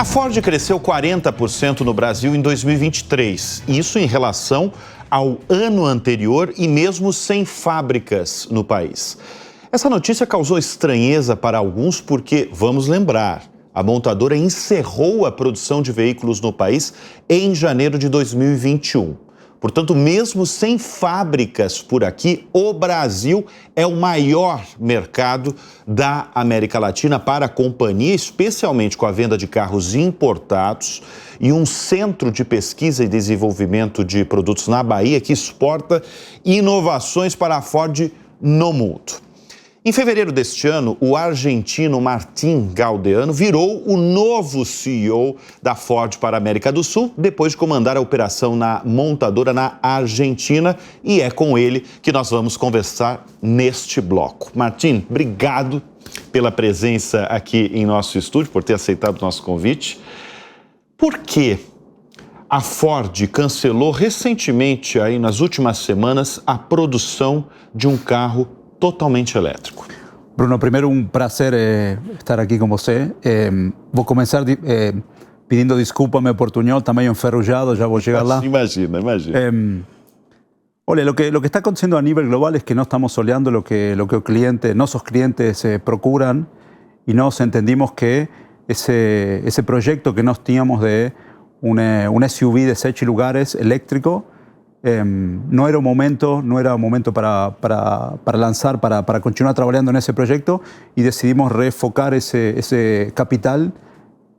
A Ford cresceu 40% no Brasil em 2023, isso em relação ao ano anterior e mesmo sem fábricas no país. Essa notícia causou estranheza para alguns porque, vamos lembrar, a montadora encerrou a produção de veículos no país em janeiro de 2021. Portanto, mesmo sem fábricas por aqui, o Brasil é o maior mercado da América Latina para a companhia, especialmente com a venda de carros importados e um centro de pesquisa e desenvolvimento de produtos na Bahia que exporta inovações para a Ford no mundo. Em fevereiro deste ano, o argentino Martín Galdeano virou o novo CEO da Ford para a América do Sul, depois de comandar a operação na montadora na Argentina, e é com ele que nós vamos conversar neste bloco. Martín, obrigado pela presença aqui em nosso estúdio, por ter aceitado o nosso convite. Por que a Ford cancelou recentemente, aí nas últimas semanas, a produção de um carro totalmente elétrico? Bruno, primeiro um prazer estar aqui com você. Vou começar pedindo desculpa ao meu portunhol, está meio enferrujado, já vou chegar lá. Imagina. Olha, lo que está acontecendo a nível global es que no estamos olhando lo que nuestros clientes procuran, y nos entendimos que ese proyecto que nos teníamos de un SUV de 6 lugares eléctrico no era un momento para lanzar, para continuar trabajando en ese proyecto, y decidimos refocar ese capital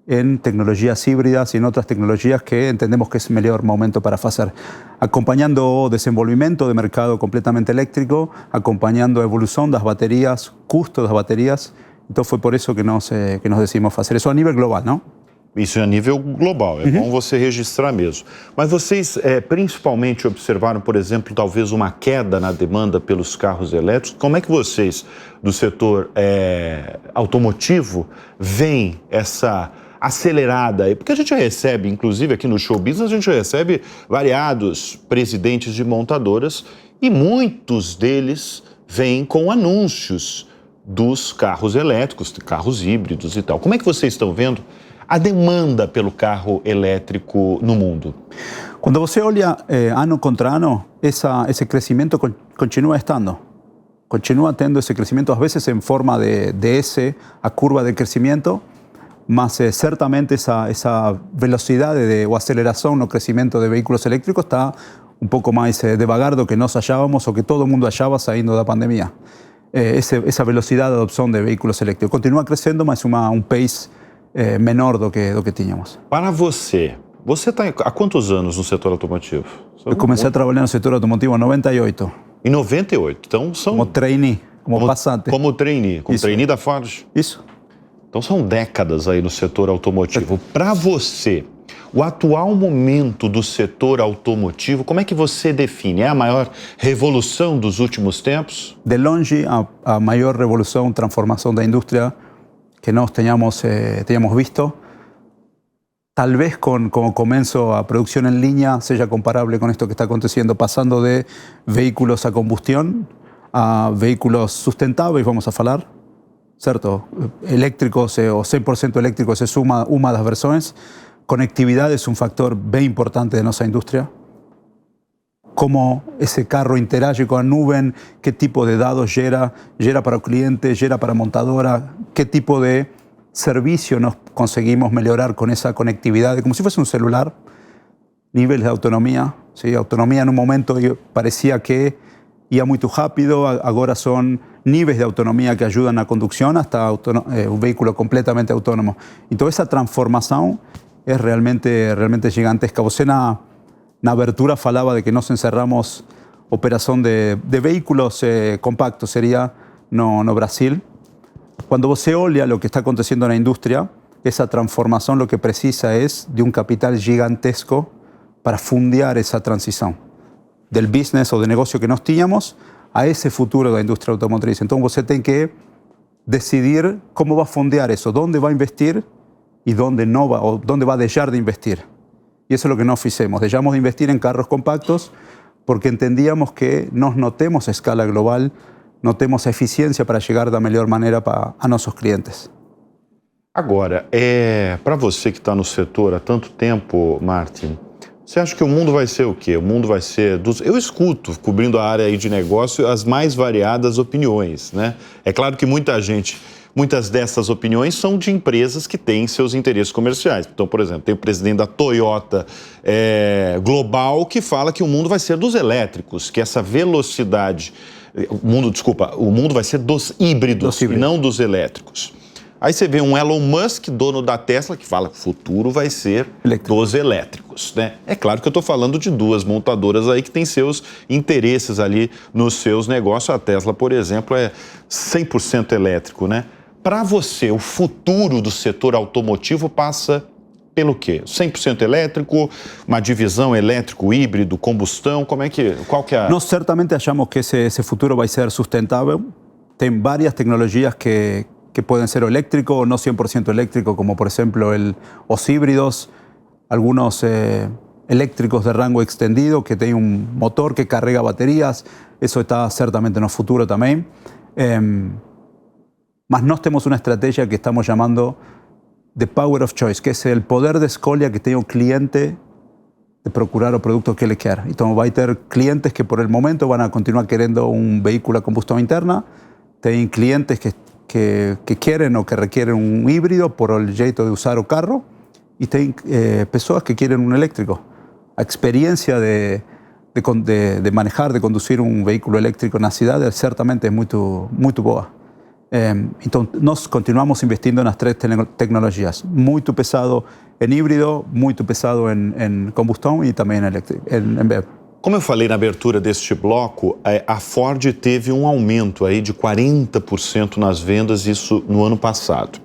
en tecnologías híbridas y en otras tecnologías que entendemos que es el mejor momento para hacer. Acompañando desenvolvimiento de mercado completamente eléctrico, acompañando evolución de las baterías, custo de las baterías. Entonces fue por eso que nos decidimos hacer eso a nivel global, ¿no? Isso é a nível global, é bom você registrar mesmo. Mas vocês principalmente observaram, por exemplo, talvez uma queda na demanda pelos carros elétricos. Como é que vocês, do setor automotivo, veem essa acelerada aí? Porque a gente recebe, inclusive aqui no Show Business, a gente recebe variados presidentes de montadoras e muitos deles vêm com anúncios dos carros elétricos, carros híbridos e tal. Como é que vocês estão vendo a demanda pelo carro elétrico no mundo? Quando você olha ano contra ano, esse crescimento continua estando. Continua tendo esse crescimento, às vezes em forma de S, a curva de crescimento, mas certamente essa velocidade ou aceleração no crescimento de veículos elétricos está um pouco mais devagar do que nós achávamos ou que todo mundo achava saindo da pandemia. Essa velocidade de adopção de veículos elétricos continua crescendo, mas um pace menor do que tínhamos. Para você está há quantos anos no setor automotivo? Eu comecei a trabalhar no setor automotivo em 98. Em 98, então são... Como trainee, como passante. Como trainee, trainee da Ford? Isso. Então são décadas aí no setor automotivo. Para você, o atual momento do setor automotivo, como é que você define? É a maior revolução dos últimos tempos? De longe, a maior revolução, transformação da indústria que nós teníamos visto. Tal vez como comienzo a producción en línea sea comparable con esto que está aconteciendo, pasando de vehículos a combustión a vehículos sustentables, vamos a hablar, ¿cierto? Eléctricos o 100% eléctricos es una de las versiones. Conectividad es un factor bien importante de nuestra industria. Cómo ese carro interage con la nube, qué tipo de datos llega para el cliente, llega para la montadora, qué tipo de servicio nos conseguimos mejorar con esa conectividad, como si fuese un celular, niveles de autonomía. ¿Sí? Autonomía en un momento parecía que iba muy rápido, ahora son niveles de autonomía que ayudan a conducción hasta un vehículo completamente autónomo. Y toda esa transformación es realmente gigantesca. Você na abertura falaba de que nos encerramos operación de vehículos compactos, sería no Brasil. Cuando você olha lo que está aconteciendo en la industria, esa transformación lo que precisa es de un capital gigantesco para fundear esa transición del business o de negocio que nos teníamos a ese futuro de la industria automotriz. Entonces você tiene que decidir cómo va a fundear eso, dónde va a investir y dónde no va, o dónde va a dejar de investir. Y eso es lo que nos hicimos. Dejamos de investir en carros compactos porque entendíamos que nos notemos a escala global, notemos eficiencia para llegar de la mejor manera a nuestros clientes. Agora, para você que está no setor há tanto tempo, Martin, você acha que o mundo vai ser o quê? O mundo vai ser Eu escuto, cobrindo a área aí de negócio, as mais variadas opiniões, né? É claro que muitas dessas opiniões são de empresas que têm seus interesses comerciais. Então, por exemplo, tem o presidente da Toyota global que fala que o mundo vai ser dos elétricos, que essa velocidade... O mundo vai ser dos híbridos e não dos elétricos. Aí você vê um Elon Musk, dono da Tesla, que fala que o futuro vai ser dos elétricos, né? É claro que eu estou falando de duas montadoras aí que têm seus interesses ali nos seus negócios. A Tesla, por exemplo, é 100% elétrico, né? Para você, o futuro do setor automotivo passa pelo quê? 100% elétrico, uma divisão elétrico, híbrido, combustão, qual que é? Nós certamente achamos que esse futuro vai ser sustentável. Tem várias tecnologias que pueden ser eléctricos o no 100% eléctricos, como por ejemplo los híbridos, algunos eléctricos de rango extendido que tienen un motor que carga baterías. Eso está certamente en el futuro también. Mas nós temos una estrategia que estamos llamando the power of choice, que es el poder de escolha que tiene un cliente de procurar o producto que ele quer. Entonces va a tener clientes que por el momento van a continuar queriendo un vehículo a combustión interna. Tem clientes que quieren o que requieren un híbrido por el jeito de usar o carro, y hay personas que quieren un eléctrico. La experiencia de manejar, de conducir un vehículo eléctrico en la ciudad certamente es muy boa. Entonces, nos continuamos investindo en las tres tecnologías. Muy pesado en híbrido, muy pesado en combustión y también en BEV. Como eu falei na abertura deste bloco, a Ford teve um aumento aí de 40% nas vendas, isso no ano passado.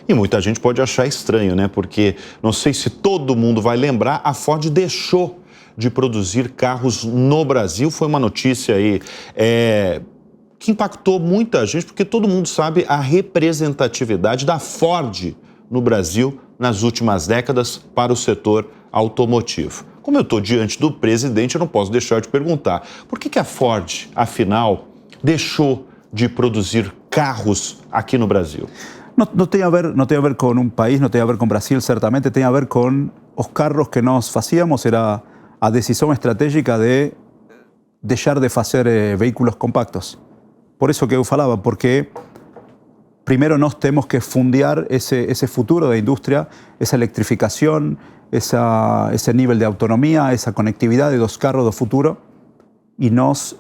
E muita gente pode achar estranho, né? Porque, não sei se todo mundo vai lembrar, a Ford deixou de produzir carros no Brasil. Foi uma notícia aí que impactou muita gente, porque todo mundo sabe a representatividade da Ford no Brasil nas últimas décadas para o setor automotivo. Como eu estou diante do presidente, eu não posso deixar de perguntar, por que a Ford, afinal, deixou de produzir carros aqui no Brasil? Não tem a ver com um país, não tem a ver com o Brasil, certamente, tem a ver com os carros que nós fazíamos, era a decisão estratégica de deixar de fazer veículos compactos. Por isso que eu falava, porque primeiro nós temos que fundear esse futuro da indústria, essa eletrificação, ese nivel de autonomía, esa conectividad de los carros del futuro, y nos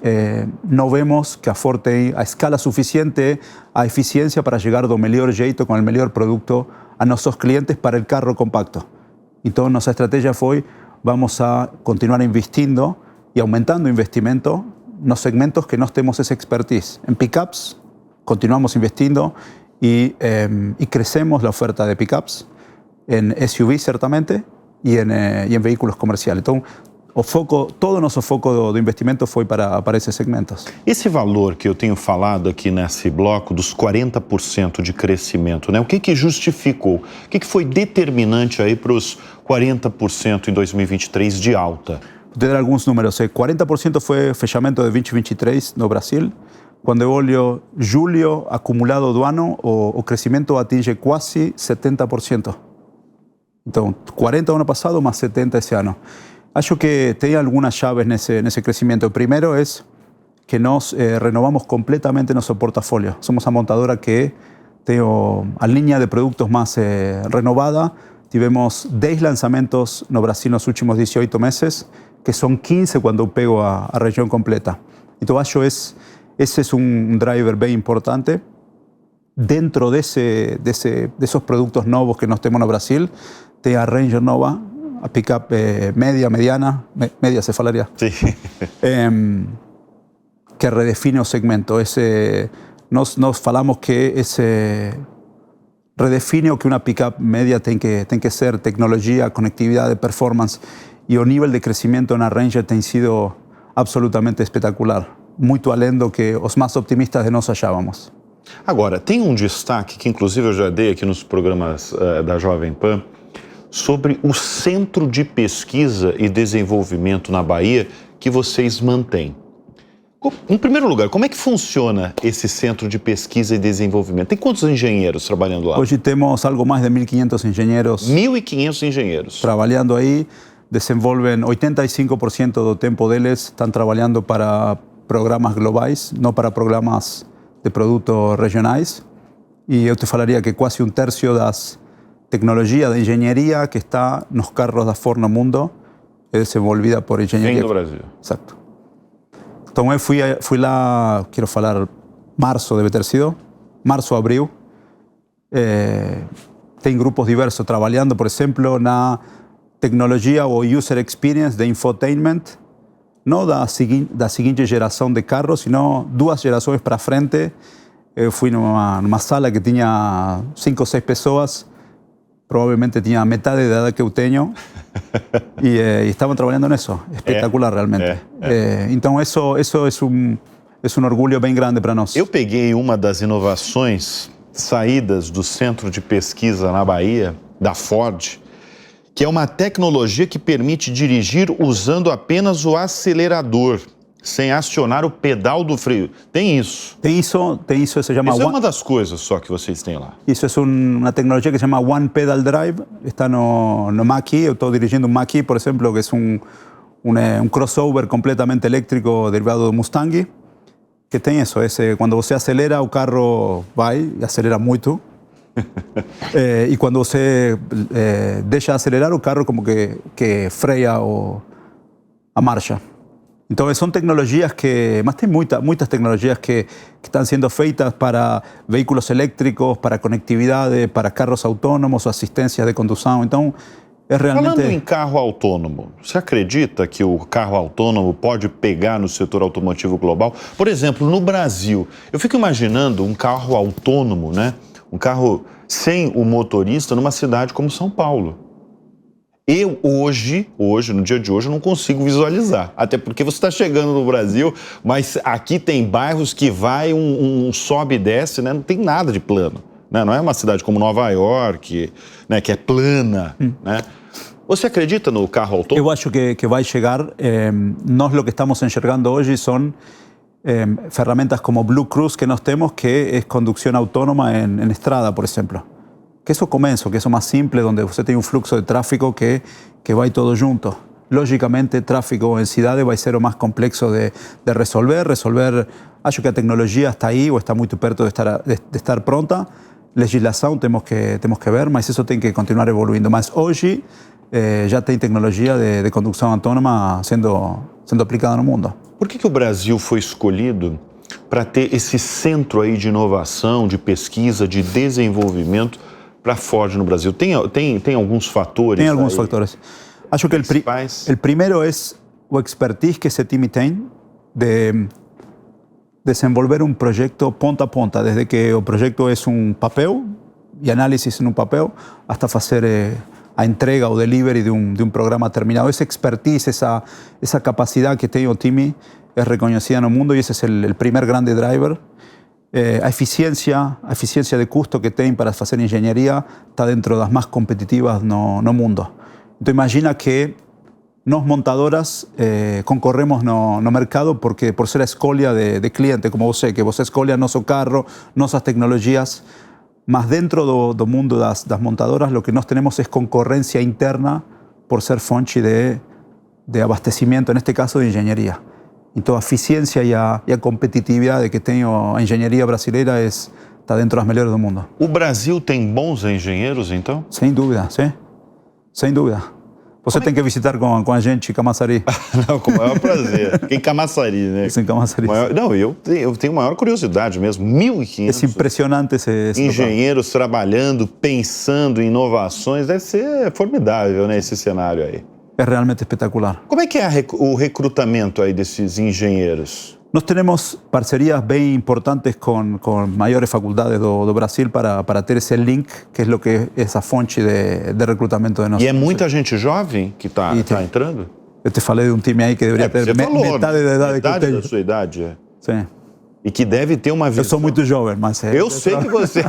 no vemos que a Ford tenga a escala suficiente, a eficiencia para llegar do melhor jeito, con el mejor producto a nuestros clientes para el carro compacto. Entonces nuestra estrategia fue, vamos a continuar investindo y aumentando investimento en los segmentos que no tenemos esa expertise. En pickups continuamos investindo y crecemos la oferta de pickups, en SUV certamente, y en vehículos comerciales. Entonces, todo nosso foco do investimento foi para esses segmentos. Esse valor que eu tenho falado aqui nesse bloco, dos 40% de crescimento, né? O que justificou? O que foi determinante aí para os 40% em 2023 de alta? Vou te dar alguns números. 40% foi fechamento de 2023 no Brasil. Quando eu olho julho acumulado do ano, o crescimento atinge quase 70%. Então, 40 ano passado, mais 70 esse ano. Acho que tem algumas chaves nesse crescimento. O primeiro é que nós renovamos completamente nosso portafólio. Somos a montadora que tem a linha de produtos mais renovada. Tivemos 10 lançamentos no Brasil nos últimos 18 meses, que são 15 quando eu pego a região completa. Então, acho que esse é um driver bem importante. Dentro desses produtos novos que nós temos no Brasil, tem a Ranger nova, a pick-up mediana se falaria, sí. Que redefine o segmento. Nós falamos que redefine o que uma pick-up media tem que ser: tecnologia, conectividade, performance. E o nível de crescimento na Ranger tem sido absolutamente espetacular, muito além do que os mais optimistas de nós achávamos. Agora, tem um destaque que inclusive eu já dei aqui nos programas da Jovem Pan, sobre o Centro de Pesquisa e Desenvolvimento na Bahia que vocês mantêm. Em primeiro lugar, como é que funciona esse centro de pesquisa e desenvolvimento? Tem quantos engenheiros trabalhando lá? Hoje temos algo mais de 1.500 engenheiros 1.500 engenheiros. trabalhando aí. Desenvolvem 85% do tempo deles, estão trabalhando para programas globais, não para programas de produtos regionais. E eu te falaria que quase um terço das tecnologias de engenharia que está nos carros da Ford no mundo é desenvolvida por engenharia. Vem do Brasil. Exato. Então eu fui lá, quero falar, março deve ter sido, março, abril. Tem grupos diversos trabalhando, por exemplo, na tecnologia ou user experience de infotainment, não da seguinte geração de carros, sino 2 gerações para frente. Eu fui numa sala que tinha 5 ou 6 pessoas, provavelmente tinha metade da idade que eu tenho, e estavam trabalhando nisso. Espetacular, realmente. Então, isso é um orgulho bem grande para nós. Eu peguei uma das inovações saídas do Centro de Pesquisa na Bahia, da Ford, que é uma tecnologia que permite dirigir usando apenas o acelerador, sem acionar o pedal do freio. Tem isso. Tem isso se chama... Isso é uma das coisas só que vocês têm lá. Isso é uma tecnologia que se chama One Pedal Drive. Está no Mach-E. Eu estou dirigindo um Mach-E, por exemplo, que é um crossover completamente elétrico derivado do Mustang, que tem isso. Quando você acelera, o carro vai e acelera muito. E quando você deixa acelerar, o carro como que freia a marcha. Então, são tecnologias mas tem muitas tecnologias que estão sendo feitas para veículos elétricos, para conectividade, para carros autônomos, assistência de condução. Então, é realmente... Falando em carro autônomo, você acredita que o carro autônomo pode pegar no setor automotivo global? Por exemplo, no Brasil, eu fico imaginando um carro autônomo, né? Um carro sem o motorista numa cidade como São Paulo. Eu hoje, no dia de hoje, eu não consigo visualizar. Até porque você está chegando no Brasil, mas aqui tem bairros que vai um sobe e desce, né? Não tem nada de plano. Né? Não é uma cidade como Nova York, né? Que é plana. Né? Você acredita no carro autônomo? Eu acho que vai chegar. Nós o que estamos enxergando hoje são ferramentas como Blue Cruise que nós temos, que é condução autônoma em estrada, por exemplo. Que eso comienzo, que eso más simple, donde usted tiene un flujo de tráfico que va todo junto. Lógicamente, tráfico en ciudades va a ser lo más complejo de resolver. Acho que la tecnología está ahí o está muy perto de estar pronta. Legislación tenemos que ver, mas eso tiene que continuar evoluindo. Mas hoy ya tem tecnologia de condução autônoma sendo aplicada no mundo. Por que o Brasil foi escolhido para ter esse centro aí de inovação, de pesquisa, de desenvolvimento para a Ford no Brasil? Tem alguns fatores? Tem alguns fatores. Acho que o primeiro é o expertise que esse time tem de desenvolver um projeto ponta a ponta, desde que o projeto é um papel e análise em um papel, até fazer a entrega ou delivery de um programa terminado. Essa expertise, essa capacidade que tem o time é reconhecida no mundo e esse é o primeiro grande driver. A eficiência de custo que tem para fazer engenharia está dentro das mais competitivas no mundo. Então imagina que nós montadoras concorremos no mercado por ser a escolha de cliente, como você, que você escolhe nosso carro, nossas tecnologias, mas dentro do mundo das montadoras lo que nós temos é concorrência interna por ser fonte de abastecimento, neste caso de engenharia. Então a eficiência e a competitividade que tem a engenharia brasileira está dentro das melhores do mundo. O Brasil tem bons engenheiros, então? Sem dúvida, sim. Sem dúvida. Você tem que visitar com a gente em Camaçari. Não, com o maior prazer. Em Camaçari, né? Em Camaçari. Não, eu tenho maior curiosidade mesmo. 1.500 é impressionante esse engenheiros trabalhando, pensando em inovações. Deve ser formidável, né, esse cenário aí. É realmente espetacular. Como é que é o recrutamento aí desses engenheiros? Nós temos parcerias bem importantes com maiores faculdades do Brasil para ter esse link, que é o que é essa fonte de recrutamento de nós. E é muita gente jovem que está entrando? Eu te falei de um time aí que deveria ter metade da idade que eu tenho. Metade da sua idade, é. Sim. E que deve ter uma visão... Eu sou muito jovem, mas... Eu sei que você...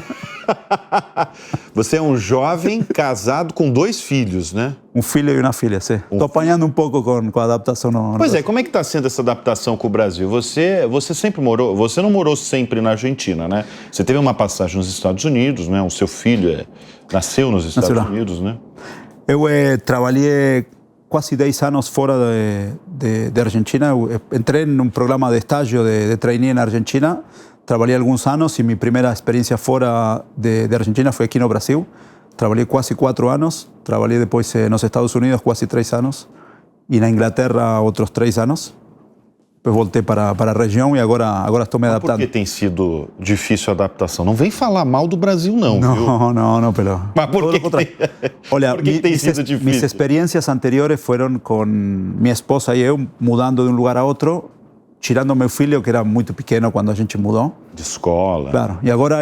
Você é um jovem casado com 2 filhos, né? Um filho e uma filha, sim. Estou apanhando um pouco com a adaptação no Pois é, como é que está sendo essa adaptação com o Brasil? Você sempre morou, você não morou sempre na Argentina, né? Você teve uma passagem nos Estados Unidos, né? O seu filho nasceu nos Estados Unidos, né? Eu trabalhei quase 10 anos fora de Argentina. Eu entrei em um programa de estágio de trainee na Argentina. Trabalhei alguns anos e minha primeira experiência fora de Argentina foi aqui no Brasil. Trabalhei quase 4 anos. Trabalhei depois nos Estados Unidos quase 3 anos. E na Inglaterra outros 3 anos. Depois voltei para a região e agora estou me adaptando. Por que tem sido difícil a adaptação? Não vem falar mal do Brasil, não, viu? Não, pelo... Mas por que Olha, por que tem sido difícil? Mis experiencias anteriores fueron con mi esposa y yo mudando de un lugar a otro, tirando meu filho, que era muito pequeno quando a gente mudou. De escola. Claro, e agora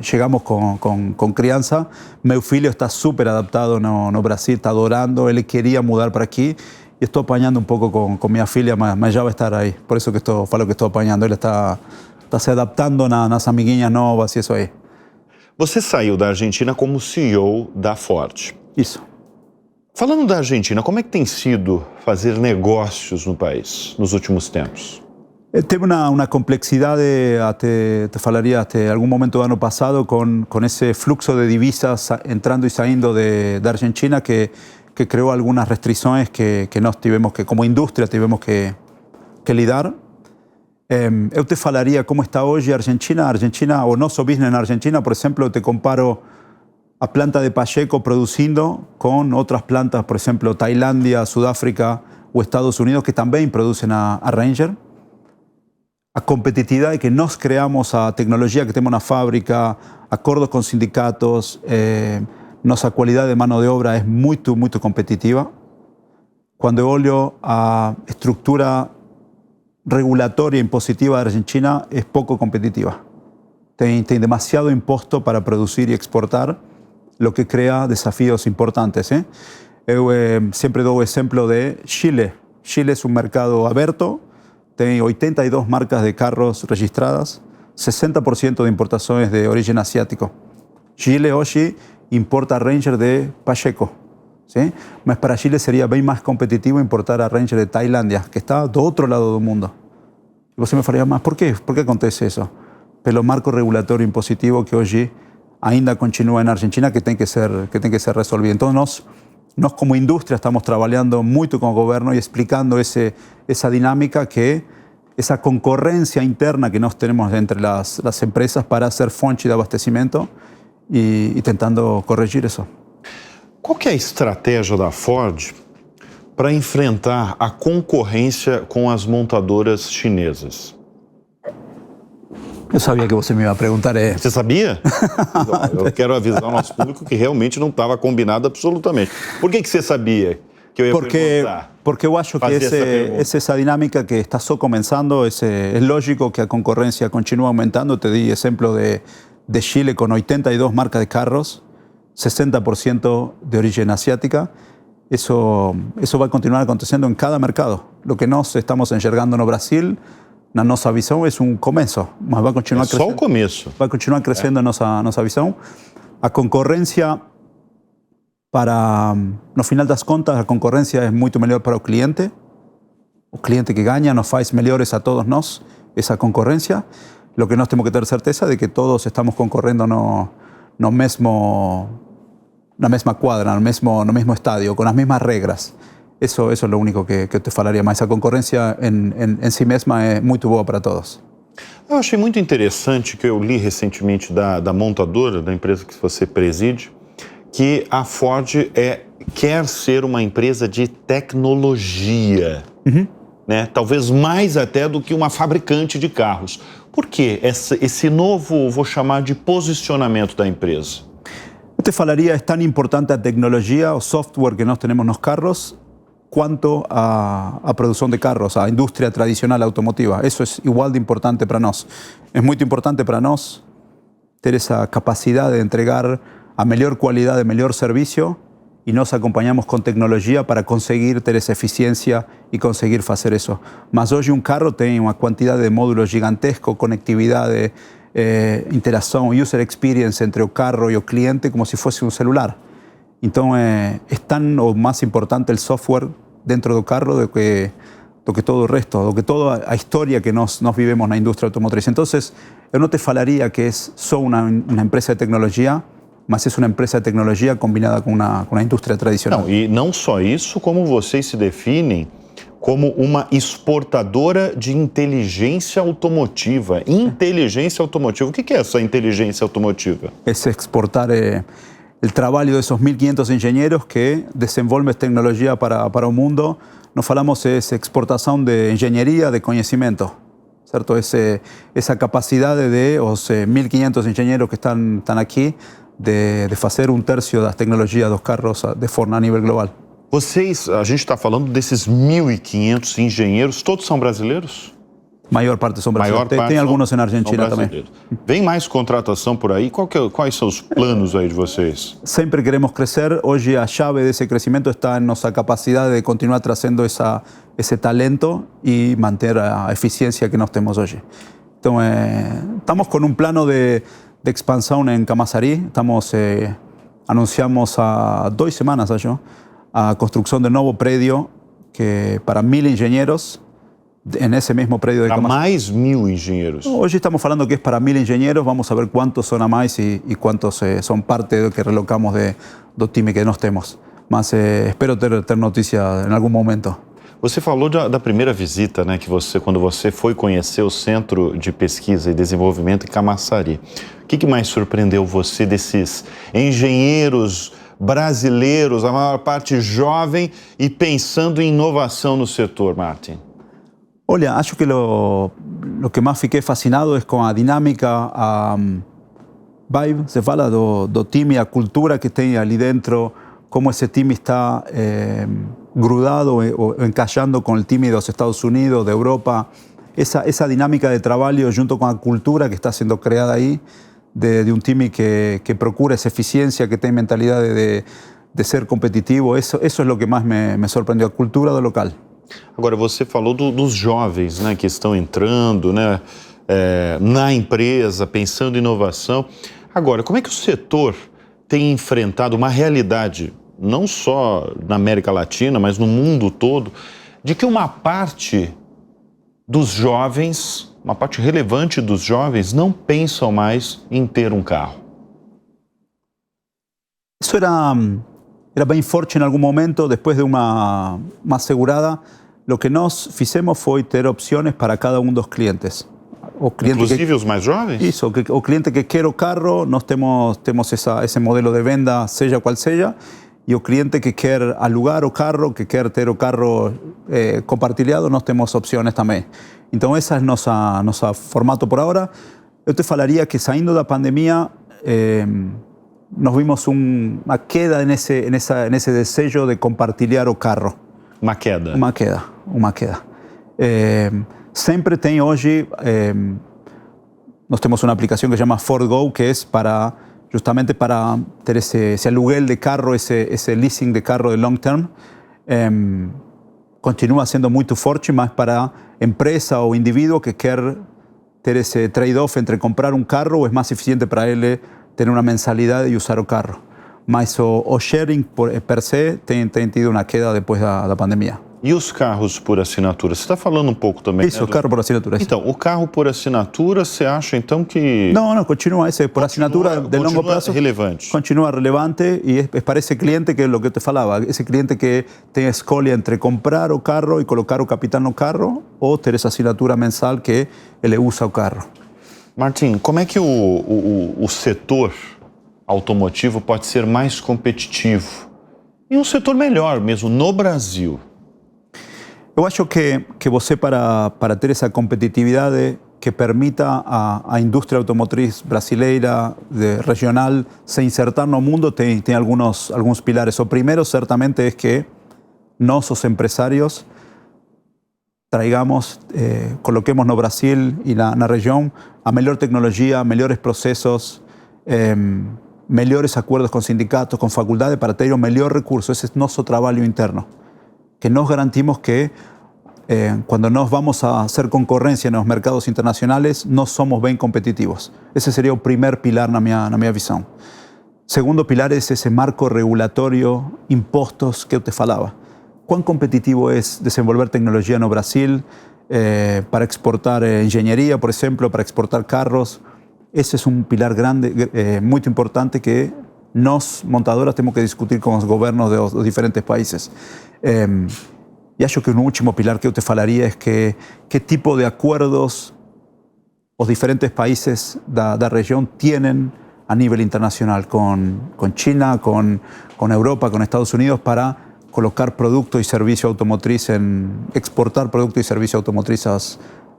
chegamos com criança. Meu filho está super adaptado no Brasil, está adorando, ele queria mudar para aqui. E estou apanhando um pouco com minha filha, mas já vai estar aí. Por isso que falo que estou apanhando. Ele está se adaptando nas amiguinhas novas e isso aí. Você saiu da Argentina como CEO da Ford. Isso. Falando da Argentina, como é que tem sido fazer negócios no país nos últimos tempos? Teve uma complexidade, te falaria, até algum momento do ano passado, com esse fluxo de divisas entrando e saindo da Argentina que creó algunas restricciones que nós tivemos que, como industria, tivemos que lidar. Eu te falaria como está hoje a Argentina, o nosso business na Argentina, por exemplo, eu te comparo a planta de Pacheco produzindo com outras plantas, por exemplo, Tailandia, Sudáfrica ou Estados Unidos, que também produzem a Ranger. A competitividade que nós criamos, a tecnologia que temos na fábrica, acordos com sindicatos, nossa qualidade de mano de obra é muito competitiva. Quando eu olho a estrutura regulatória e impositiva da Argentina, é pouco competitiva. Tem demasiado imposto para produzir e exportar, o que cria desafios importantes. Eu sempre dou o exemplo de Chile. Chile é um mercado aberto, tem 82 marcas de carros registradas, 60% de importações de origem asiático. Chile hoje importa Ranger de Pacheco, ¿sí? Mas para Chile sería bem mais competitivo importar a Ranger de Tailandia, que está do outro lado do mundo. E você me falaria, mas por quê? Por que acontece isso? Pelo marco regulatório impositivo que hoje ainda continua na Argentina, que tem que ser resolvido. Então nós como indústria estamos trabalhando muito com o governo e explicando essa dinâmica que essa concorrência interna que nós temos entre as empresas para ser fonte de abastecimento e tentando corrigir isso. Qual que é a estratégia da Ford para enfrentar a concorrência com as montadoras chinesas? Eu sabia que você me ia perguntar. Você sabia? Eu quero avisar o nosso público que realmente não estava combinado absolutamente. Por que você sabia que eu ia perguntar? Porque eu acho que essa dinâmica que está só começando, é lógico que a concorrência continua aumentando. Te di exemplo de Chile con 82 marcas de carros, 60% de origen asiática. Eso va a continuar aconteciendo en cada mercado. Lo que nós estamos enxergando no Brasil, na nossa visão, é um começo, mas vai continuar crescendo. Só o começo. Vai continuar crescendo a nossa visão. A concorrência, no final das contas, a concorrência é muito melhor para o cliente. O cliente que ganha nos faz melhores a todos nós, essa concorrência. Lo que nós temos que ter certeza de que todos estamos concorrendo na mesma quadra, no mesmo estádio, com as mesmas regras. Eso es lo único que eu te falaria, mas a concorrência em si mesma é muito boa para todos. Eu achei muito interessante que eu li recentemente da montadora, da empresa que você preside, que a Ford quer ser uma empresa de tecnologia, né? Talvez mais até do que uma fabricante de carros. Por que esse novo, vou chamar de posicionamento da empresa? Eu te falaria, é tão importante a tecnologia, o software que nós temos nos carros, quanto a produção de carros, a indústria tradicional automotiva. Isso é igual de importante para nós. É muito importante para nós ter essa capacidade de entregar a melhor qualidade, melhor serviço, e nós acompanhamos com tecnologia para conseguir ter essa eficiência e conseguir fazer isso. Mas hoje carro tem uma quantidade de módulos gigantescos, conectividade, interação, user experience entre o carro e o cliente como se fosse um celular. Então, é tão ou mais importante o software dentro do carro do que todo o resto, do que toda a história que nós vivemos na indústria automotriz. Então, eu não te falaria que é só uma empresa de tecnologia, mas é uma empresa de tecnologia combinada com uma indústria tradicional. Não, e não só isso, como vocês se definem como uma exportadora de inteligência automotiva. Inteligência automotiva. O que é essa inteligência automotiva? É exportar o trabalho desses 1.500 engenheiros que desenvolvem tecnologia para o mundo. Nós falamos de exportação de engenharia, de conhecimento. Certo? Essa capacidade de os 1.500 engenheiros que estão aqui de fazer um terço das tecnologias dos carros de forma a nível global. Vocês, a gente está falando desses 1.500 engenheiros, todos são brasileiros? Maior parte são brasileiros. Tem alguns na Argentina também. Vem mais contratação por aí? Quais são os planos aí de vocês? Sempre queremos crescer. Hoje a chave desse crescimento está em nossa capacidade de continuar trazendo esse talento e manter a eficiência que nós temos hoje. Então, estamos com um plano de expansão em Camaçari. Anunciamos há 2 semanas, acho, a construção de um novo prédio que para 1.000 engenheiros. Nesse mesmo prédio de Para Camaçari. mais 1.000 engenheiros. Hoje estamos falando que é para 1.000 engenheiros. Vamos a ver quantos são a mais e quantos são parte do que relocamos do time que nós temos. Mas espero ter notícia em algum momento. Você falou da primeira visita, né, que quando você foi conhecer o Centro de Pesquisa e Desenvolvimento em Camaçari. O que mais surpreendeu você desses engenheiros brasileiros, a maior parte jovem e pensando em inovação no setor, Martin? Olha, acho que o que mais fiquei fascinado é com a dinâmica, a vibe, se fala do time, a cultura que tem ali dentro, como esse time está grudado ou encaixando com o time dos Estados Unidos, da Europa. Essa dinâmica de trabalho junto com a cultura que está sendo criada aí, de um time que procura essa eficiência, que tem mentalidade de ser competitivo. Isso é o que mais me surpreendeu, a cultura do local. Agora, você falou dos jovens, né, que estão entrando, né, na empresa, pensando em inovação. Agora, como é que o setor tem enfrentado uma realidade, não só na América Latina, mas no mundo todo, de que uma parte dos jovens, uma parte relevante dos jovens, não pensam mais em ter um carro? Isso era bem forte em algum momento, depois de uma segurada. O que nós fizemos foi ter opções para cada dos clientes. Inclusive os mais jovens? Isso, o cliente que quer o carro, nós temos esse modelo de venda, seja qual seja, e o cliente que quer alugar o carro, que quer ter o carro compartilhado, nós temos opções também. Então, esse é nosso formato por agora. Eu te falaria que saindo da pandemia, nós vimos uma queda nesse desejo de compartilhar o carro. Uma queda? Uma queda. Sempre tem hoje, nós temos uma aplicação que se chama Ford Go, que é justamente para ter esse aluguel de carro, esse leasing de carro de long term. Continua sendo muito forte, mas para empresa ou indivíduo que quer ter esse trade-off entre comprar um carro, é mais eficiente para ele ter uma mensalidade e usar o carro. Mas o sharing per se tem tido uma queda depois da pandemia. E os carros por assinatura? Você está falando um pouco também, Isso, né, o carro por assinatura. Então, o carro por assinatura, você acha então que... Não, continua esse por assinatura de longo prazo. Relevante. Continua relevante e é para esse cliente que é o que eu te falava, esse cliente que tem a escolha entre comprar o carro e colocar o capital no carro ou ter essa assinatura mensal que ele usa o carro. Martin, como é que o setor automotivo pode ser mais competitivo e um setor melhor mesmo no Brasil? Eu acho que você, para ter essa competitividade que permita a indústria automotriz brasileira, regional, se insertar no mundo, tem alguns pilares. O primeiro, certamente, é que nós, os empresários, coloquemos no Brasil e na região a melhor tecnologia, melhores processos, melhores acordos com sindicatos, com faculdades, para ter o melhor recurso. Esse é nosso trabalho interno. Que nós garantimos que cuando nos vamos a hacer concurrencia en los mercados internacionales, no somos bien competitivos. Ese sería el primer pilar na minha visão. Segundo pilar es ese marco regulatorio, impostos que eu te falava. ¿Cuán competitivo es desenvolver tecnología no Brasil para exportar ingeniería, por ejemplo, para exportar carros? Ese es un pilar grande, muy importante que nos, montadoras, tenemos que discutir con los gobiernos de los diferentes países. Y acho que un último pilar que yo te falaría es que qué tipo de acuerdos los diferentes países de la región tienen a nivel internacional con China, con Europa, con Estados Unidos para colocar producto y servicio automotriz, exportar producto y servicio automotriz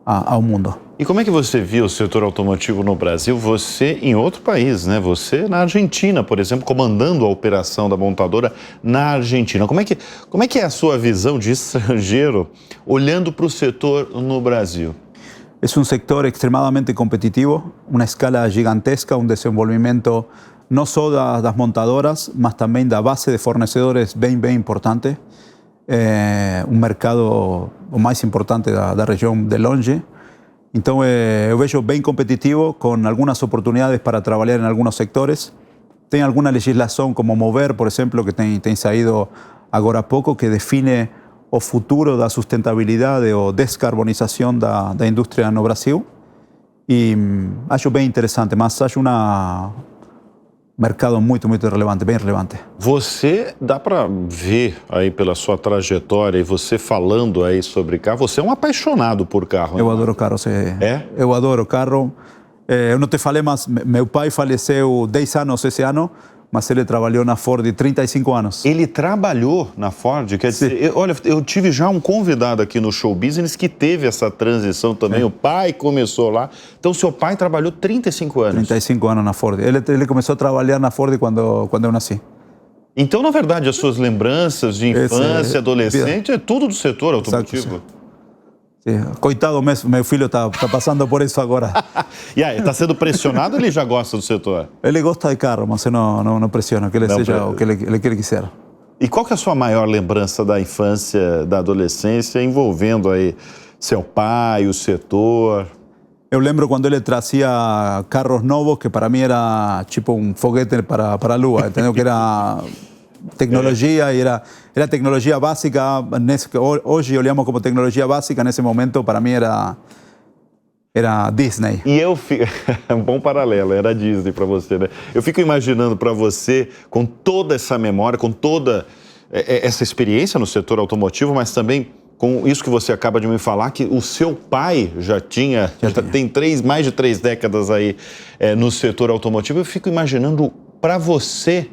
ao mundo. E como é que você viu o setor automotivo no Brasil? Você em outro país, né? Você na Argentina, por exemplo, comandando a operação da montadora na Argentina. Como é que é a sua visão de estrangeiro olhando para o setor no Brasil? Es un sector extremadamente competitivo, una escala gigantesca, un desenvolvimiento no solo das montadoras, mas también da base de fornecedores bien importante. Un mercado o más importante da región de longe. Então, eu vejo bem competitivo, con algunas oportunidades para trabajar en algunos sectores. Tem alguna legislación como Mover, por ejemplo, que tem saído agora há pouco, que define o futuro da sustentabilidade ou descarbonização da indústria no Brasil. E acho bem interessante, mas acho um mercado muito relevante, bem relevante. Você, dá para ver aí pela sua trajetória e você falando aí sobre carro, você é um apaixonado por carro. Eu adoro carro, sim. É? Eu adoro carro. Eu não te falei, mas meu pai faleceu 10 anos esse ano, mas ele trabalhou na Ford 35 anos. Ele trabalhou na Ford? Quer dizer, olha, eu tive já um convidado aqui no Show Business que teve essa transição também. O pai começou lá. Então, seu pai trabalhou 35 anos. 35 anos na Ford. Ele começou a trabalhar na Ford quando eu nasci. Então, na verdade, as suas lembranças de infância, adolescente, é tudo do setor automotivo. Sim. Coitado, meu filho está passando por isso agora. E aí, está sendo pressionado ou ele já gosta do setor? Ele gosta de carro, mas eu não pressiono, que ele seja o que ele quiser. E qual que é a sua maior lembrança da infância, da adolescência, envolvendo aí seu pai, o setor? Eu lembro quando ele trazia carros novos, que para mim era tipo um foguete para a lua, entendeu? Que era tecnologia, e era tecnologia básica. Hoje olhamos como tecnologia básica, nesse momento para mim era Disney. E eu fico... um bom paralelo, era Disney para você, né? Eu fico imaginando para você, com toda essa memória, com toda essa experiência no setor automotivo, mas também com isso que você acaba de me falar, que o seu pai já tem mais de 3 décadas aí no setor automotivo. Eu fico imaginando para você,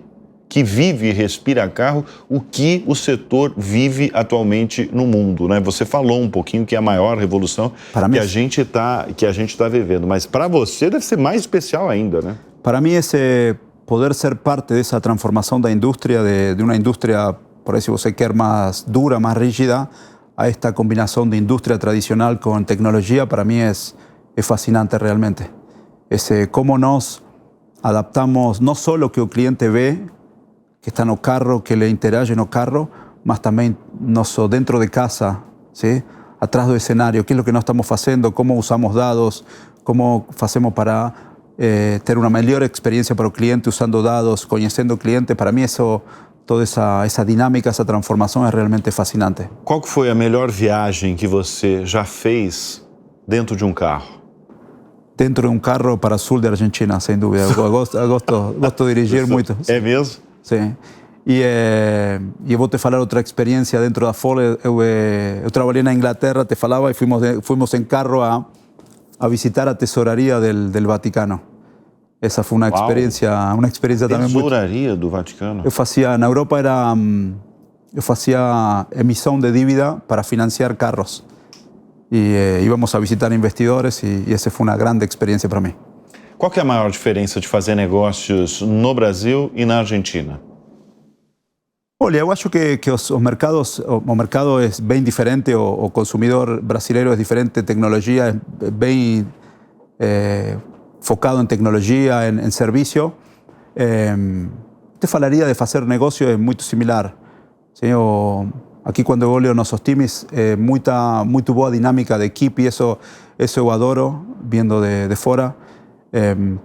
que vive e respira carro, o que o setor vive atualmente no mundo, né? Você falou um pouquinho que é a maior revolução que a gente tá vivendo, mas para você deve ser mais especial ainda, né? Para mim, esse poder ser parte dessa transformação da indústria, de uma indústria, por aí se você quer, mais dura, mais rígida, a esta combinação de indústria tradicional com tecnologia, para mim é fascinante realmente. Como nós adaptamos não só o que o cliente vê, que está no carro, que le interage no carro, mas também dentro de casa, ¿sí? Atrás do escenario, qué es lo que nós estamos haciendo, cómo usamos dados, cómo hacemos para ter uma melhor experiência para o cliente usando dados, conhecendo o cliente. Para mim toda essa dinâmica, essa transformação é realmente fascinante. Qual que foi a melhor viagem que você já fez dentro de um carro? Dentro de um carro para o sul da Argentina, sem dúvida. Eu gosto de dirigir muito. É mesmo? Sim. E eu vou te falar outra experiência dentro da Ford. Eu trabalhei na Inglaterra, te falava, e fomos em carro a visitar a tesouraria del Vaticano. Essa foi uma experiência também muito... Tesouraria do Vaticano? Eu fazia, na Europa eu fazia emissão de dívida para financiar carros. E íamos a visitar investidores e essa foi uma grande experiência para mim. Qual que é a maior diferença de fazer negócios no Brasil e na Argentina? Olha, eu acho que o mercado é bem diferente, o consumidor brasileiro é diferente, tecnologia é bem focado em tecnologia, em serviço. Te falaria de fazer negócio é muito similar. Sim, Aqui, quando eu olho nossos times, muito boa dinâmica de equipe, isso eu adoro, vendo de fora.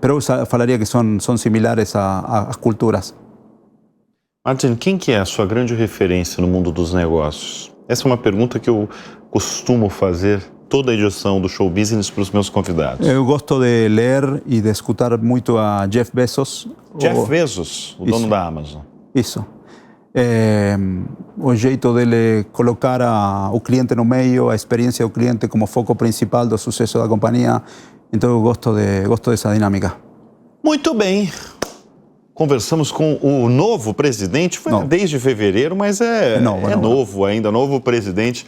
Pero eu falaria que são similares às culturas. Martin, quem que é a sua grande referência no mundo dos negócios? Essa é uma pergunta que eu costumo fazer toda a edição do Show Business para os meus convidados. Eu gosto de ler e de escutar muito a Jeff Bezos. Jeff Bezos, o dono da Amazon. Isso. O jeito dele colocar o cliente no meio, a experiência do cliente como foco principal do sucesso da companhia. Então eu gosto dessa dinâmica. Muito bem. Conversamos com o novo presidente, foi desde fevereiro, mas é novo ainda, novo presidente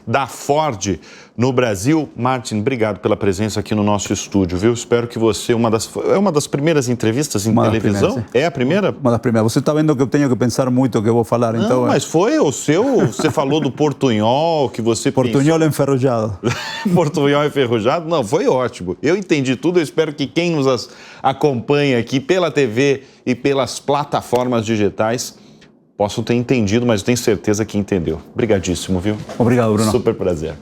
da Ford no Brasil. Martin, obrigado pela presença aqui no nosso estúdio, viu? Espero que você, é uma das primeiras entrevistas em televisão? É a primeira? Uma das primeiras. Você está vendo que eu tenho que pensar muito o que eu vou falar, não, então... mas foi o seu, você falou do portunhol, que você Portunhol enferrujado. Portunhol enferrujado? Não, foi ótimo. Eu entendi tudo, eu espero que quem nos acompanha aqui pela TV e pelas plataformas digitais possam ter entendido, mas eu tenho certeza que entendeu. Obrigadíssimo, viu? Obrigado, Bruno. Super prazer.